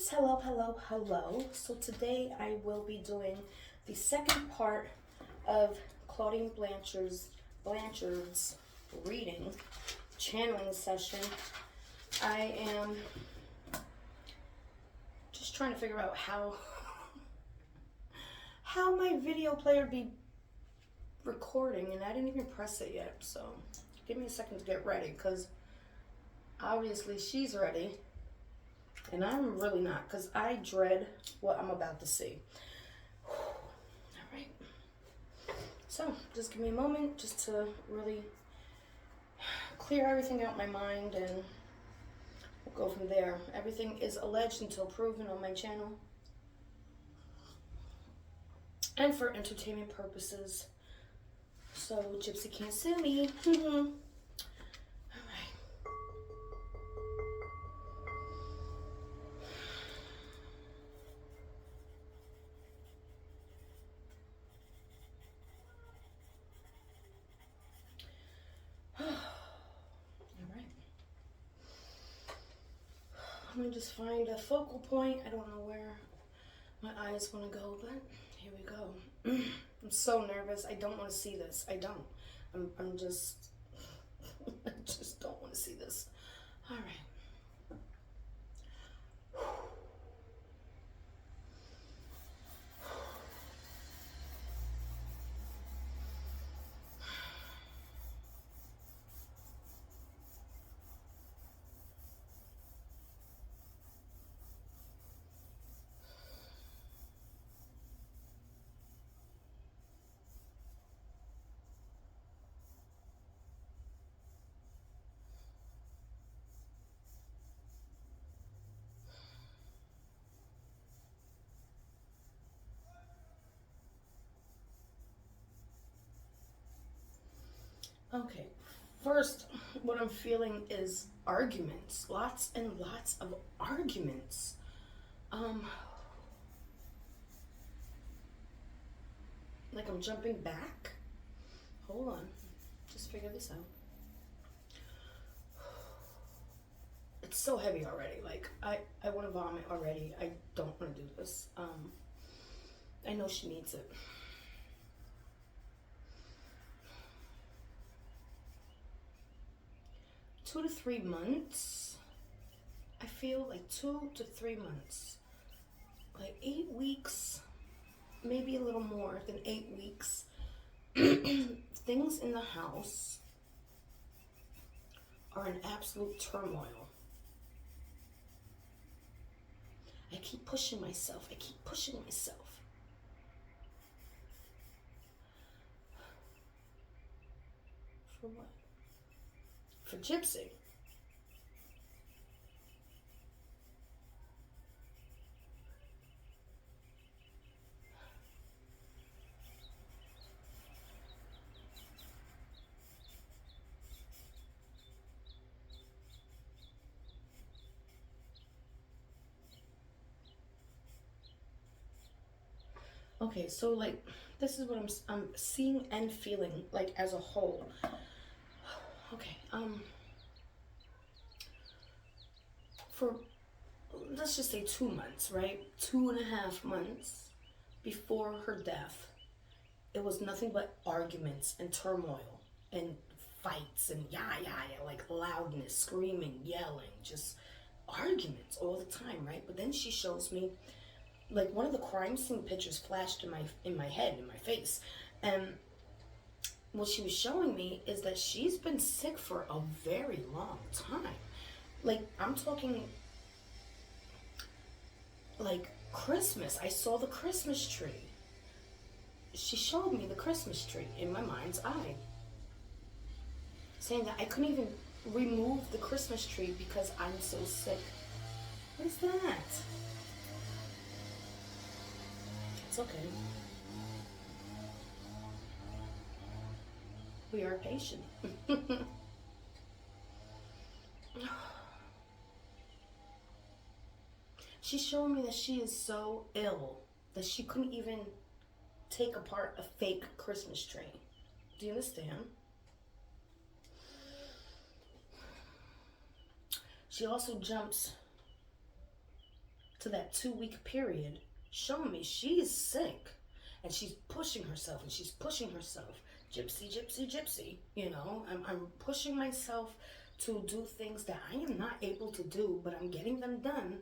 peeps, hello. So today I will be doing the second part of Claudine Blanchard's reading channeling session. I am just trying to figure out how my video player be recording, and I didn't even press it yet, so give me a second to get ready, because obviously she's ready and I'm really not, because I dread what I'm about to see. All right, so just give me a moment just to really clear everything out in my mind, and we'll go from there. Everything is alleged until proven on my channel, and for entertainment purposes, so Gypsy can't sue me. I'm gonna just find a focal point. I don't know where my eyes want to go, but here we go. I'm so nervous. I don't want to see this. I don't. I'm just, I just don't want to see this. All right. Okay, first, what I'm feeling is arguments. Lots and lots of arguments. Like I'm jumping back. Hold on, just figure this out. It's so heavy already. Like, I want to vomit already. I don't want to do this. I know she needs it. $2 to 3 months. I feel like 2 to 3 months. Like 8 weeks, maybe a little more than 8 weeks. Things in the house are in absolute turmoil. I keep pushing myself. For what? For Gypsy. Okay, so like this is what I'm seeing and feeling, like as a whole. Okay, for, let's just say 2 months, right? 2.5 months before her death, it was nothing but arguments and turmoil and fights and like loudness, screaming, yelling, just arguments all the time, right? But then she shows me, like, one of the crime scene pictures flashed in my head, in my face, and what she was showing me is that she's been sick for a very long time. Like, I'm talking, like, Christmas. I saw the Christmas tree. She showed me the Christmas tree in my mind's eye, saying that I couldn't even remove the Christmas tree because I'm so sick. What is that? It's okay. We are patient. She's showing me that she is so ill that she couldn't even take apart a fake Christmas tree. Do you understand? She also jumps to that 2-week period, showing me she's sick. And she's pushing herself and she's pushing herself. Gypsy, gypsy, gypsy. You know, I'm pushing myself to do things that I am not able to do, but I'm getting them done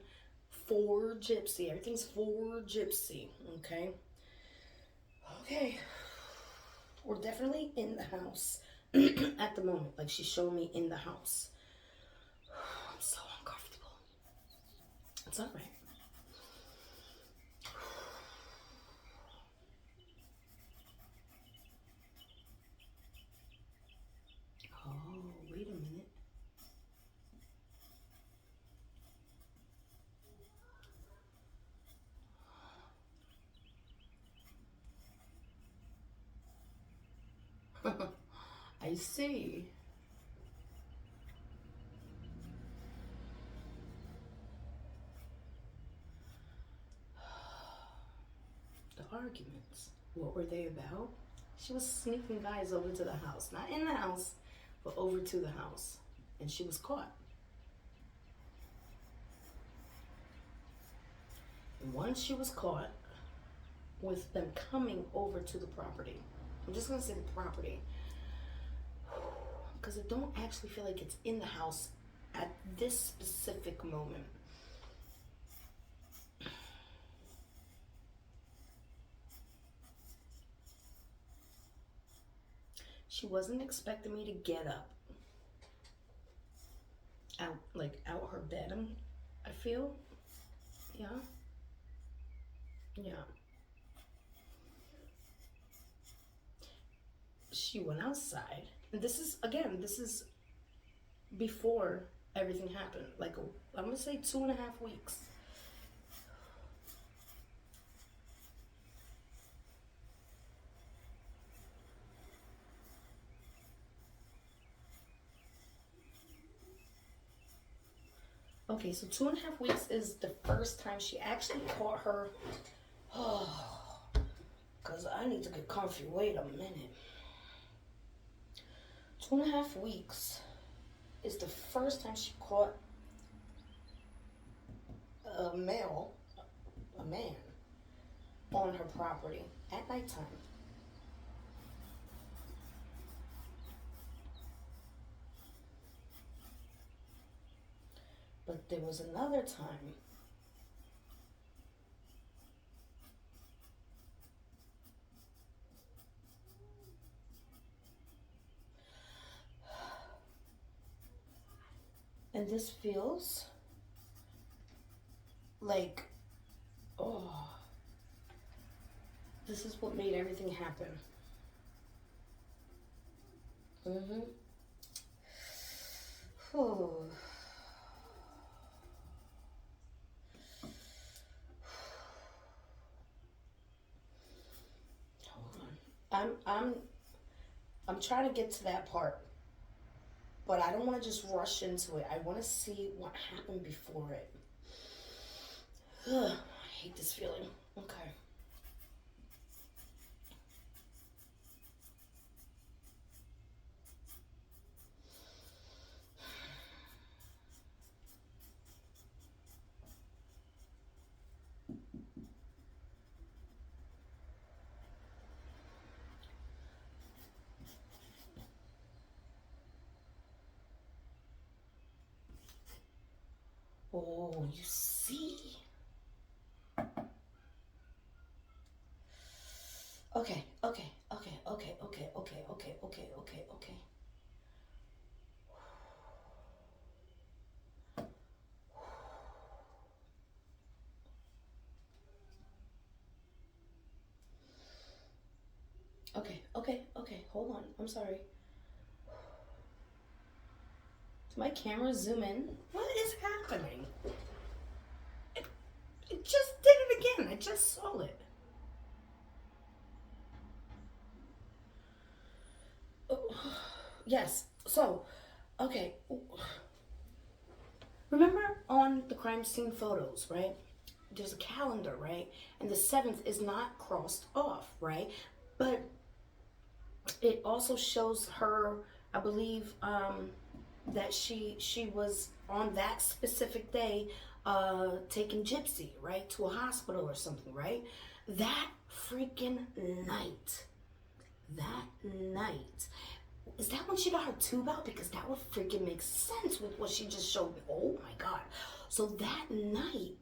for Gypsy. Everything's for Gypsy. Okay? Okay. We're definitely in the house at the moment. Like, she's showing me in the house. I'm so uncomfortable. It's all right. Oh, wait a minute. I see. The arguments. What were they about? She was sneaking guys over to the house. Not in the house, but over to the house. And she was caught. And once she was caught with them coming over to the property, I'm just going to say the property, because I don't actually feel like it's in the house at this specific moment. She wasn't expecting me to get up out her bed, I feel. Yeah. Yeah. She went outside. And this is before everything happened. Like, I'm going to say 2.5 weeks. Okay, so 2.5 weeks is the first time she actually caught her. Oh, because I need to get comfy. Wait a minute. 2.5 weeks is the first time she caught a man, on her property at nighttime. But there was another time and this feels like, oh, this is what made everything happen. Oh. Hold on. I'm trying to get to that part, but I don't want to just rush into it. I want to see what happened before it. Ugh, I hate this feeling. Okay. Oh, you see? Okay. Okay. Hold on. I'm sorry. Does my camera zoom in? What is happening? It just did it again. I just saw it. Yes. So, okay. Remember on the crime scene photos, right? There's a calendar, right? And the 7th is not crossed off, right? But it also shows her, I believe, that she was on that specific day taking Gypsy, right, to a hospital or something, right? That freaking night, is that when she got her tube out? Because that would freaking make sense with what she just showed me. Oh my God. So that night,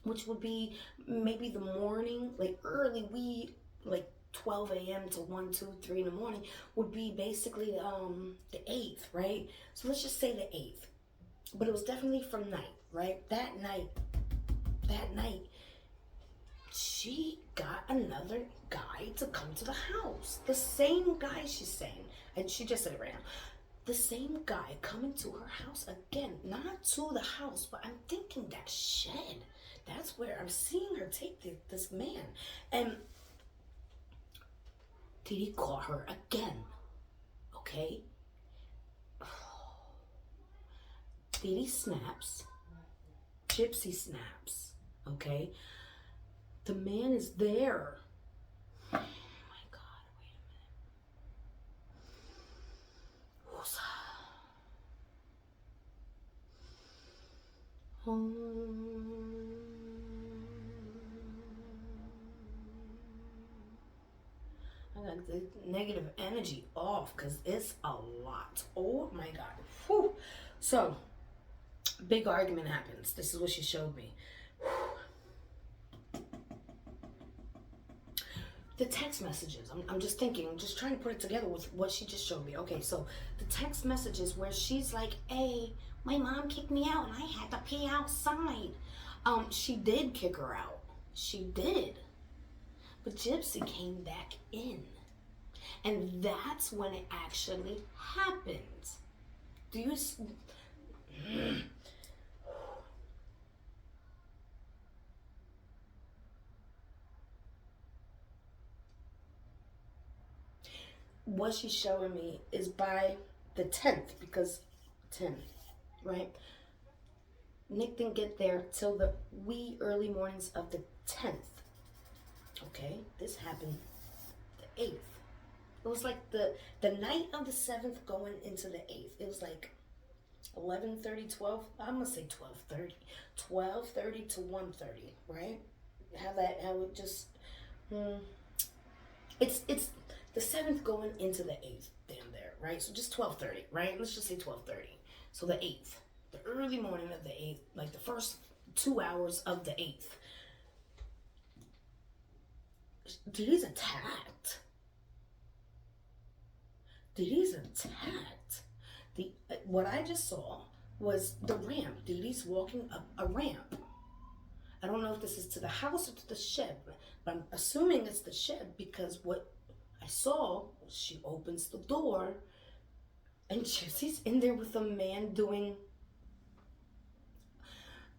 which would be maybe the morning, like early like 12 a.m. to 1, 2, 3 in the morning, would be basically the 8th, right? So let's just say the 8th. But it was definitely from night, right? That night, she got another guy to come to the house. The same guy, she's saying, and she just said it right now. The same guy coming to her house again, not to the house, but I'm thinking that shed. That's where I'm seeing her take this man. And Didi caught her again, okay? Didi snaps. Gypsy snaps, okay? The man is there. Oh my God, wait a minute. I got the negative energy off because it's a lot. Oh my God. Whew. So, big argument happens. This is what she showed me. The text messages, I'm just thinking, I'm just trying to put it together with what she just showed me. Okay, so the text messages where she's like, hey, my mom kicked me out and I had to pee outside. She did kick her out. She did. But Gypsy came back in. And that's when it actually happened. Do you... What she's showing me is by the 10th, because 10, right? Nick didn't get there till the wee early mornings of the 10th. Okay, this happened the 8th. It was like the night of the 7th going into the 8th. It was like 11:30, 12. I'm gonna say 12:30, 12:30 to 1:30, right? How it just. It's the 7th going into the 8th, damn there, right? So just 12:30, right? Let's just say 12:30. So the 8th, the early morning of the 8th, like the first 2 hours of the 8th. Didi's attacked. What I just saw was the ramp. Didi's walking up a ramp. I don't know if this is to the house or to the shed, but I'm assuming it's the shed because what I saw, she opens the door and Gypsy's in there with a man doing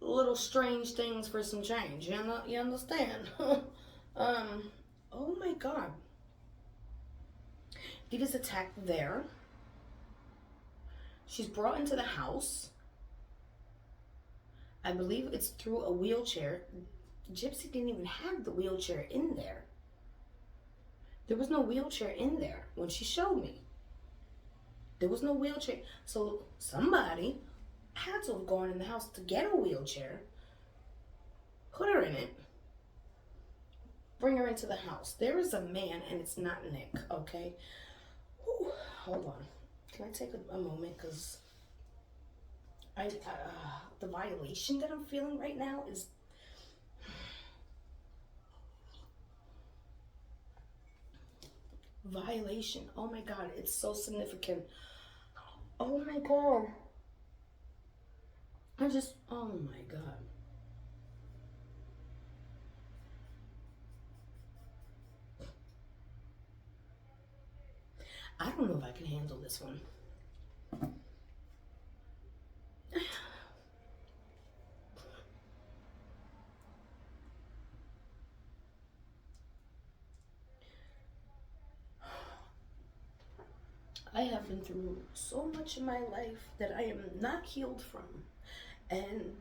little strange things for some change. You understand? Oh my God. Didi's attacked there. She's brought into the house. I believe it's through a wheelchair. Gypsy didn't even have the wheelchair in there. There was no wheelchair in there when she showed me. There was no wheelchair. So somebody had to have gone in the house to get a wheelchair, put her in it, bring her into the house. There is a man, and it's not Nick, okay? Whew, hold on. Can I take a moment? Because the violation that I'm feeling right now is... Violation. Oh my God, it's so significant. Oh my God. Oh my God. I don't know if I can handle this one. I have been through so much in my life that I am not healed from. And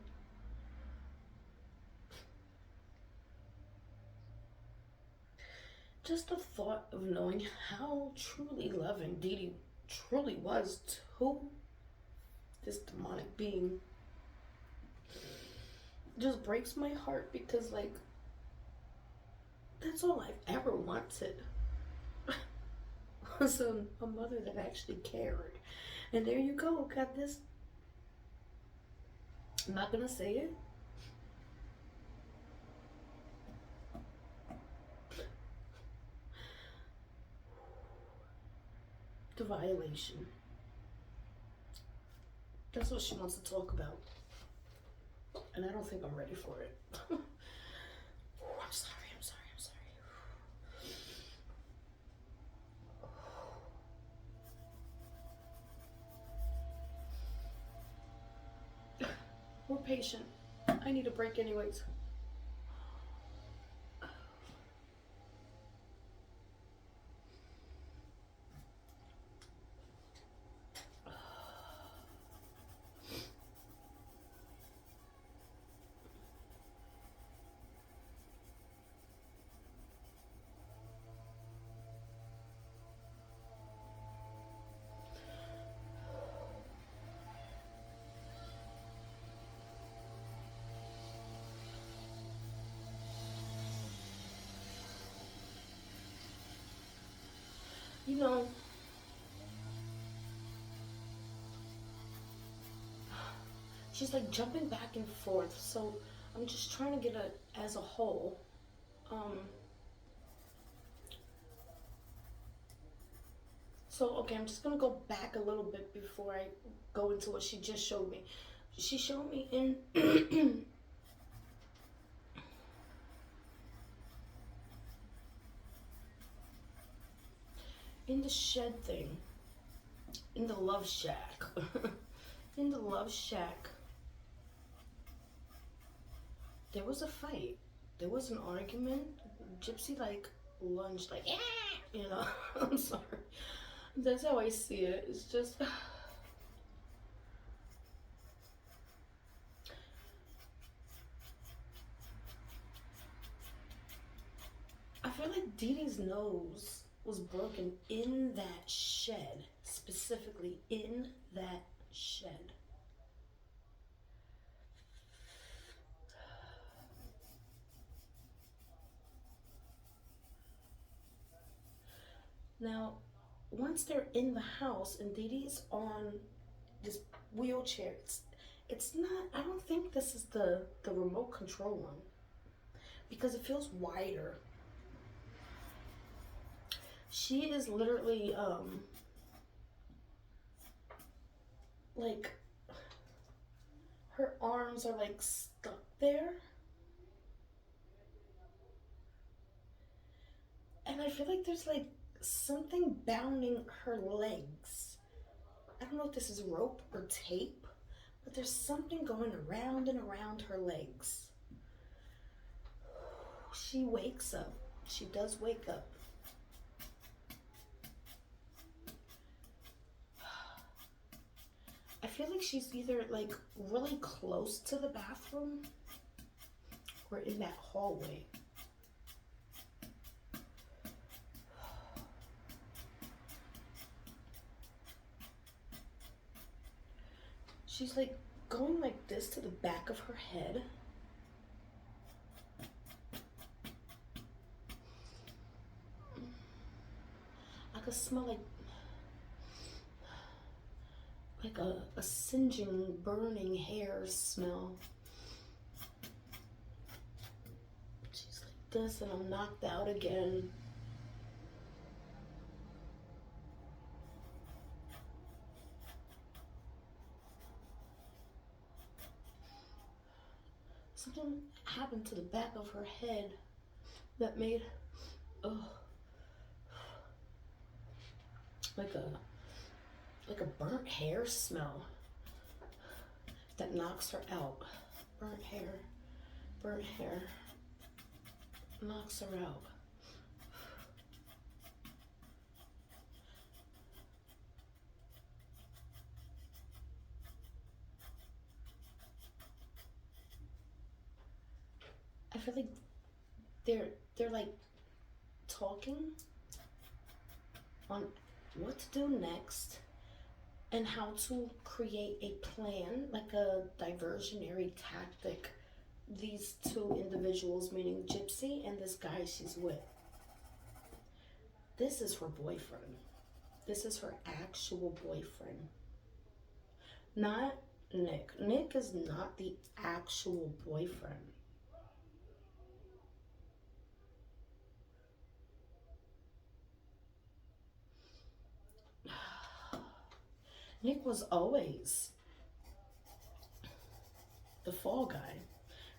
just the thought of knowing how truly loving Didi truly was to this demonic being. just breaks my heart because, like, that's all I've ever wanted was a mother that actually cared. And there you go, got this. I'm not gonna say it. The violation. That's what she wants to talk about. And I don't think I'm ready for it. I'm sorry. We're patient. I need a break anyways. You know, she's like jumping back and forth, so I'm just trying to get it as a whole. So, okay, I'm just gonna go back a little bit before I go into what she just showed me. She showed me in in the shed thing, in the love shack, in the love shack, there was a fight. There was an argument. Gypsy like lunged like, you know. I'm sorry. That's how I see it. It's just. I feel like Dee Dee's nose was broken in that shed, specifically in that shed. Now, once they're in the house and Dee Dee's on this wheelchair, it's not, I don't think this is the remote control one because it feels wider. She is literally like her arms are like stuck there, and I feel like there's like something bounding her legs. I don't know if this is rope or tape, but there's something going around and around her legs. She wakes up. She does wake up. I feel like she's either like really close to the bathroom or in that hallway. She's like going like this to the back of her head. I could smell like a singeing, burning hair smell. She's like this and I'm knocked out again. Something happened to the back of her head that made like a burnt hair smell that knocks her out. Burnt hair knocks her out. I feel like they're like talking on what to do next and how to create a plan, like a diversionary tactic, these two individuals, meaning Gypsy and this guy she's with, this is her boyfriend. This is her actual boyfriend. Not Nick. Nick is not the actual boyfriend. Nick was always the fall guy.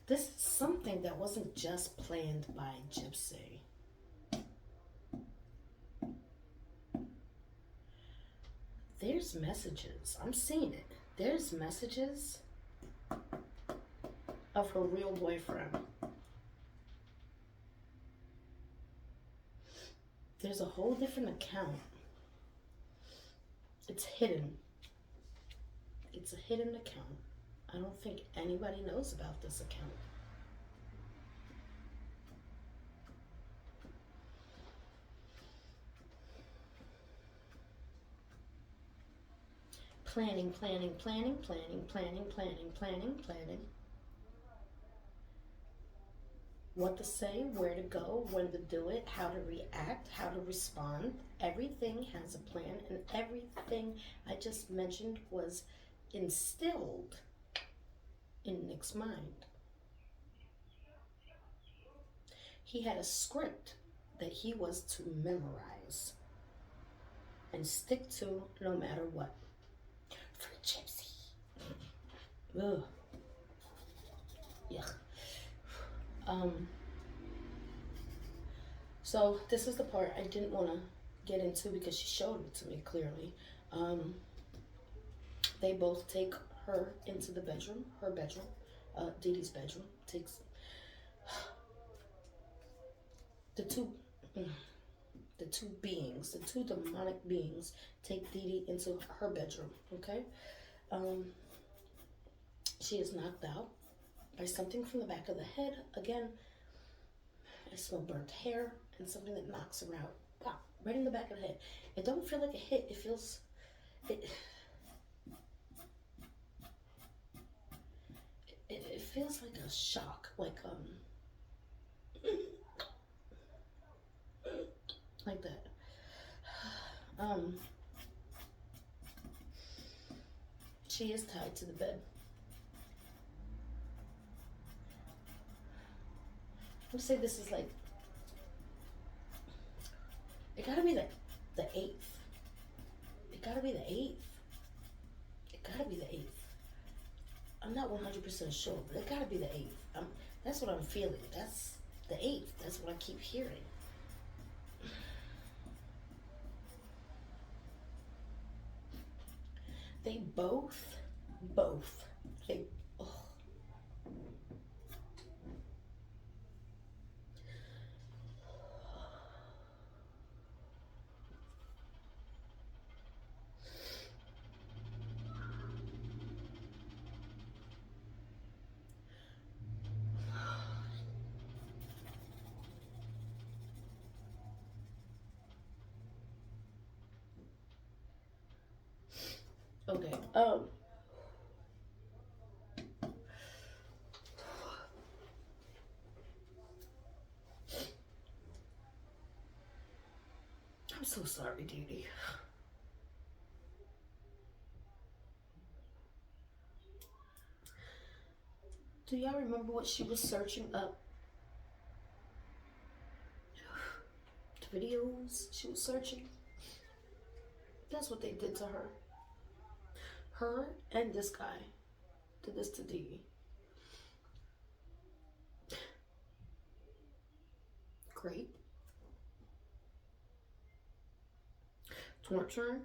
This is something that wasn't just planned by Gypsy. There's messages. I'm seeing it. There's messages of her real boyfriend. There's a whole different account. It's hidden. It's a hidden account. I don't think anybody knows about this account. Planning, planning, planning, planning, planning, planning, planning, planning. What to say, where to go, when to do it, how to react, how to respond. Everything has a plan, and everything I just mentioned was instilled in Nick's mind. He had a script that he was to memorize and stick to no matter what. For Gypsy. Ugh. Yuck. So this is the part I didn't want to get into because she showed it to me clearly. They both take her into the bedroom, her bedroom, Dee Dee's bedroom. Takes the two beings, the two demonic beings, take Dee Dee into her bedroom. Okay, she is knocked out by something from the back of the head. Again, I smell burnt hair and something that knocks her out. Wow, right in the back of the head. It don't feel like a hit. It feels it feels like a shock, like like that. She is tied to the bed. Let's say this is like, it gotta be the 8th. It gotta be the 8th. It gotta be the 8th. I'm not 100% sure, but it gotta be the 8th. That's what I'm feeling. That's the 8th. That's what I keep hearing. They both, they, oh. Okay, I'm so sorry, Dee Dee. Do y'all remember what she was searching up? The videos she was searching? That's what they did to her. Her and this guy did this to Dee Dee. Great. Torture.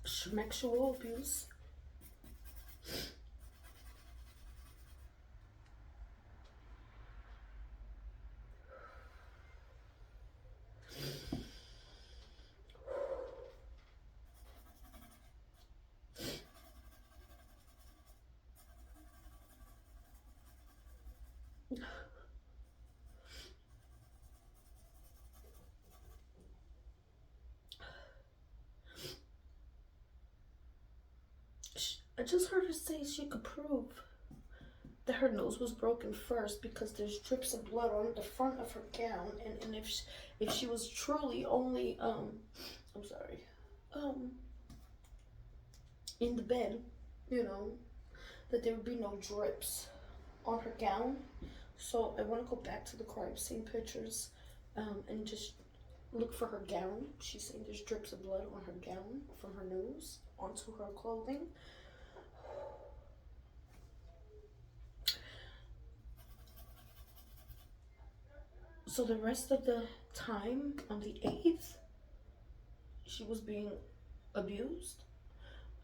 Sexual abuse. I just heard her say she could prove that her nose was broken first because there's drips of blood on the front of her gown, and if she was truly only I'm sorry, in the bed, you know, that there would be no drips on her gown. So I want to go back to the crime scene pictures, and just look for her gown. She's saying there's drips of blood on her gown from her nose onto her clothing. So the rest of the time on the 8th, she was being abused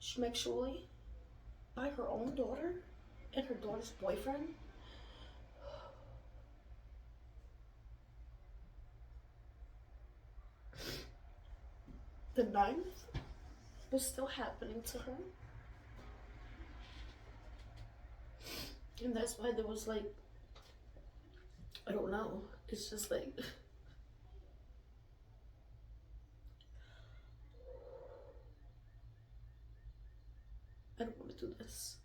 sexually by her own daughter and her daughter's boyfriend. The 9th was still happening to her. And that's why there was like, I don't know, it's just like, I don't want to do this.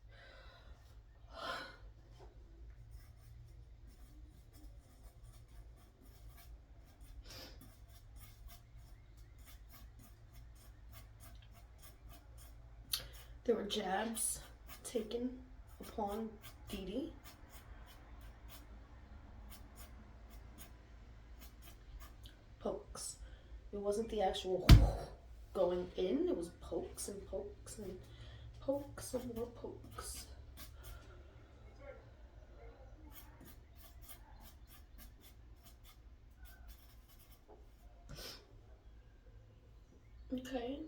There were jabs taken upon Dee Dee. Pokes. It wasn't the actual going in, it was pokes and pokes and pokes and more pokes. Okay.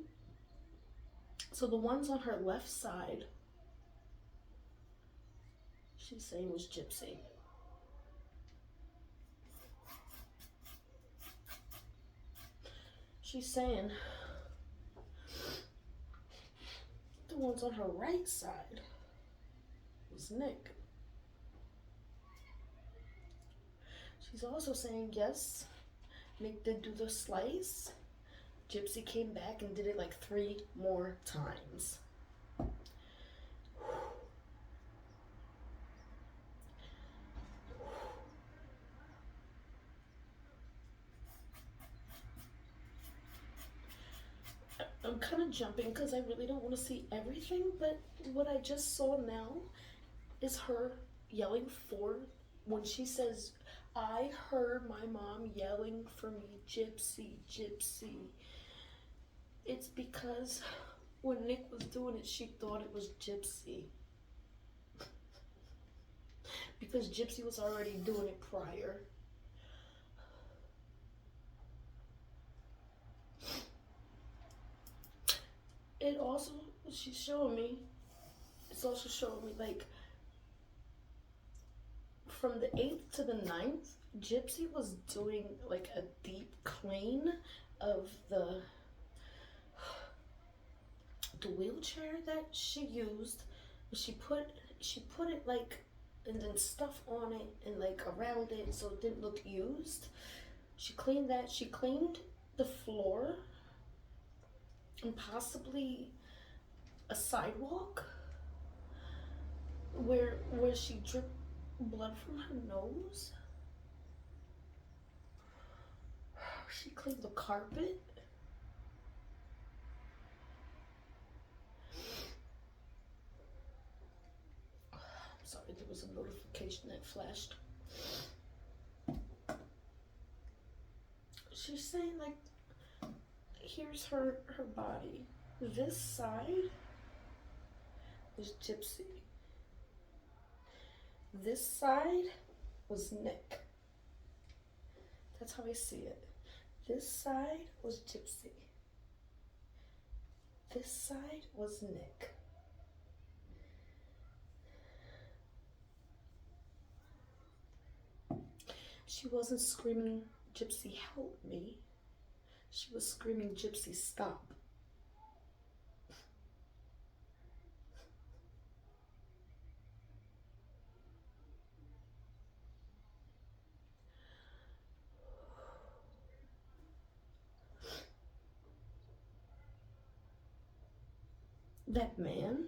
So the ones on her left side, she's saying was Gypsy. She's saying the ones on her right side was Nick. She's also saying, yes, Nick did do the slice. Gypsy came back and did it like 3 more times. I'm kind of jumping because I really don't want to see everything, but what I just saw now is her yelling for, when she says, I heard my mom yelling for me, Gypsy, Gypsy. It's because when Nick was doing it, she thought it was Gypsy. Because Gypsy was already doing it prior. It also, she's showing me, it's also showing me like from the 8th to the 9th, Gypsy was doing like a deep clean of the wheelchair that she used. She put it like, and then stuff on it and like around it so it didn't look used. She cleaned that. She cleaned the floor and possibly a sidewalk where she dripped blood from her nose. She cleaned the carpet. I'm sorry, there was a notification that flashed. She's saying like, here's her body. This side was Gypsy. This side was Nick. That's how I see it. This side was Gypsy. This side was Nick. She wasn't screaming, Gypsy, help me. She was screaming, Gypsy, stop. That man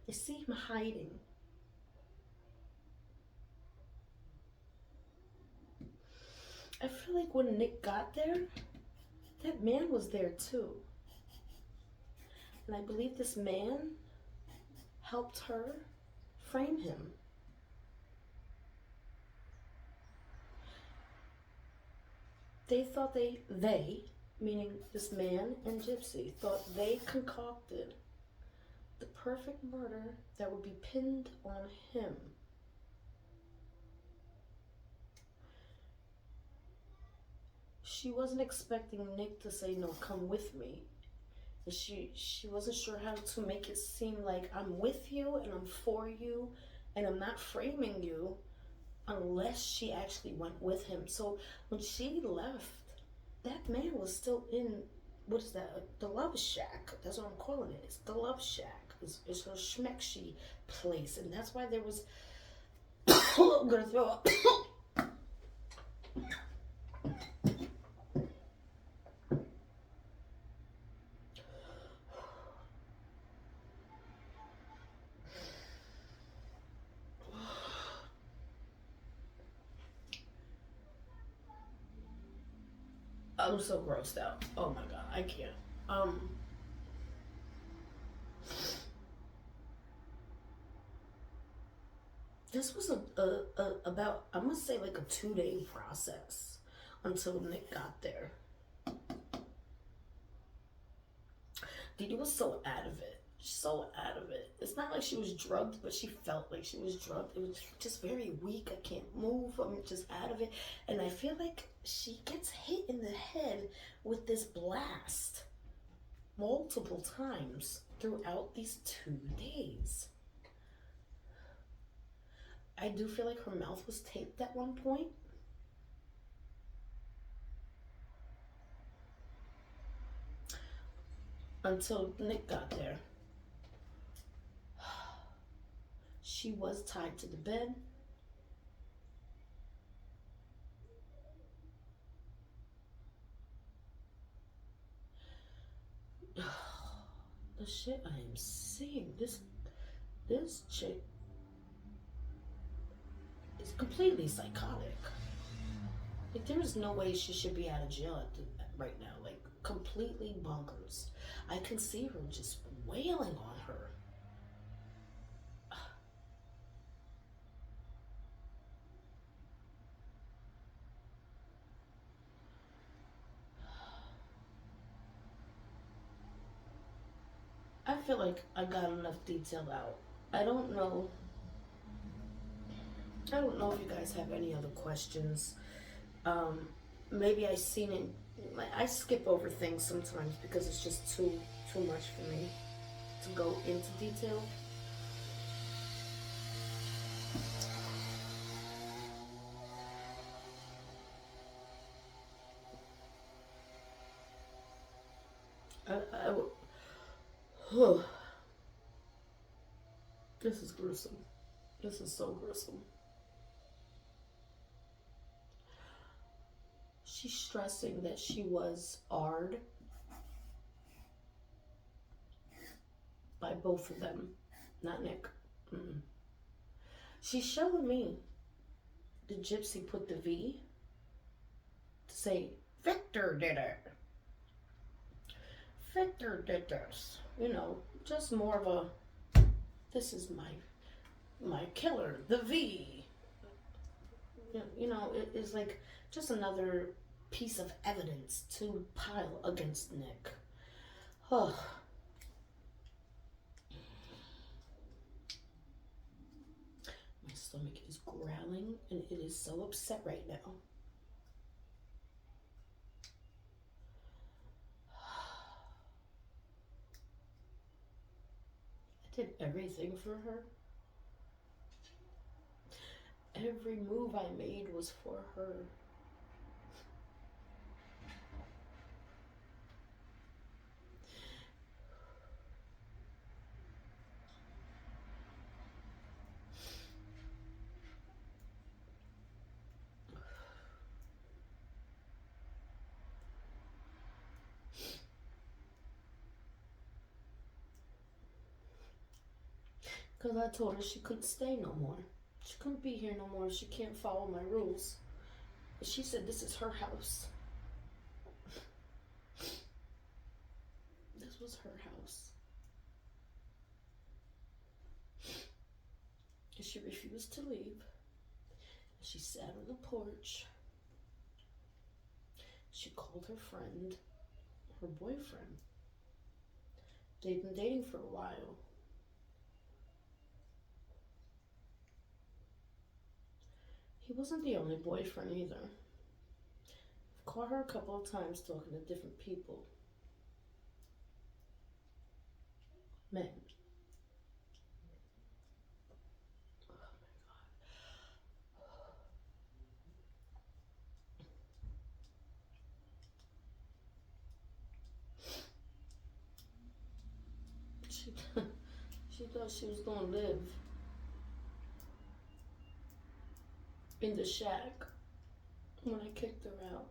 I see him hiding. I feel like when Nick got there, that man was there too. And I believe this man helped her frame him. They thought they, meaning this man and Gypsy, thought they concocted the perfect murder that would be pinned on him. She wasn't expecting Nick to say, no, come with me. And she wasn't sure how to make it seem like I'm with you and I'm for you and I'm not framing you unless she actually went with him. So when she left, that man was still in, what is that? The Love Shack. That's what I'm calling it. It's the Love Shack. It's her schmeckshy place. And that's why there was, I'm gonna throw up. I'm so grossed out. Oh my god, I can't. This was about, I'm gonna say like a 2-day process until Nick got there. Didi was so out of it. So out of it. It's not like she was drugged, but she felt like she was drugged. It was just very weak. I can't move. I'm just out of it. And I feel like she gets hit in the head with this blast multiple times throughout these 2 days. I do feel like her mouth was taped at one point. Until Nick got there. She was tied to the bed. The shit I am seeing. This chick is completely psychotic. Like, there is no way she should be out of jail right now. Like, completely bonkers. I can see her just wailing on her. I feel like I got enough detail out. I don't know if you guys have any other questions. Maybe I seen it. I skip over things sometimes because it's just too much for me to go into detail. This is gruesome. This is so gruesome. She's stressing that she was AR'd by both of them, not Nick. She's showing me the Gypsy put the V to say Victor did it. Victor did this. You know, just more of a, this is my killer, the V. You know, it is like just another piece of evidence to pile against Nick. Oh. My stomach is growling and it is so upset right now. I did everything for her. Every move I made was for her. Because I told her she couldn't stay no more. She couldn't be here no more if she can't follow my rules. But she said this is her house. This was her house. And she refused to leave. She sat on the porch. She called her friend, her boyfriend. They'd been dating for a while. He wasn't the only boyfriend either. I've caught her a couple of times talking to different people. Men. She thought she was gonna live in the shack when I kicked her out.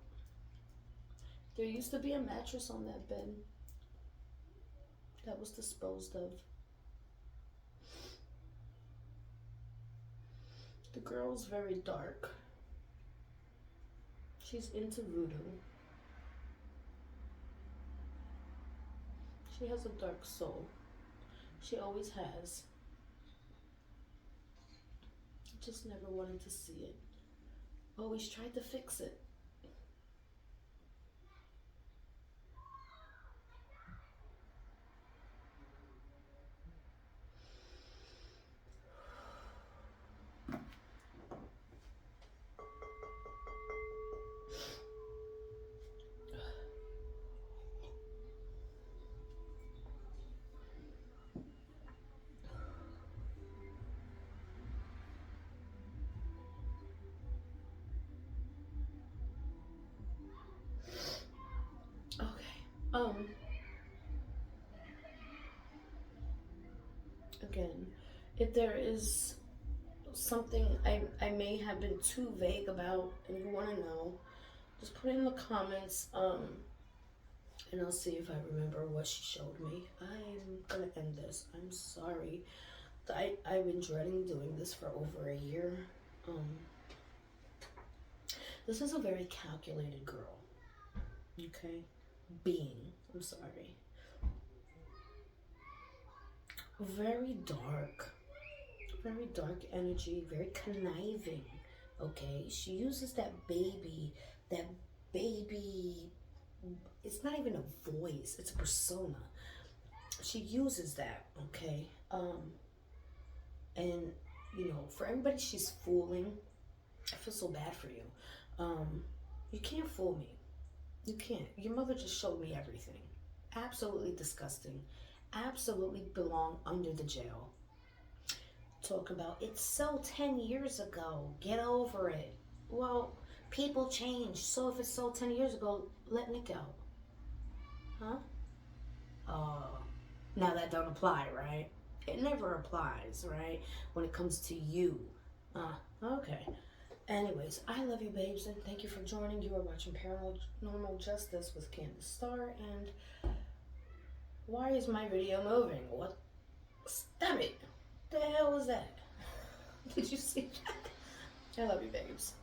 There used to be a mattress on that bed that was disposed of. The girl's very dark. She's into voodoo. She has a dark soul. She always has. Just never wanted to see it. Always tried to fix it. Again, if there is something I may have been too vague about and you want to know, just put it in the comments, and I'll see if I remember what she showed me. I'm gonna end this. I'm sorry. I've been dreading doing this for over a year. This is a very calculated girl. Okay? Being. I'm sorry. Very dark energy, very conniving. Okay? She uses that baby, it's not even a voice, it's a persona. She uses that, okay? And, you know, for everybody she's fooling, I feel so bad for you. You can't fool me. You can't. Your mother just showed me everything. Absolutely disgusting. Absolutely belong under the jail. Talk about, it's so 10 years ago. Get over it. Well, people change. So if it's so 10 years ago, let Nick out. Huh? Now that don't apply, right? It never applies, right? When it comes to you. Okay. Anyways, I love you, babes, and thank you for joining. You are watching Paranormal Justice with Candace Starr, and why is my video moving? What? Stop it. The hell was that? Did you see that? I love you, babes.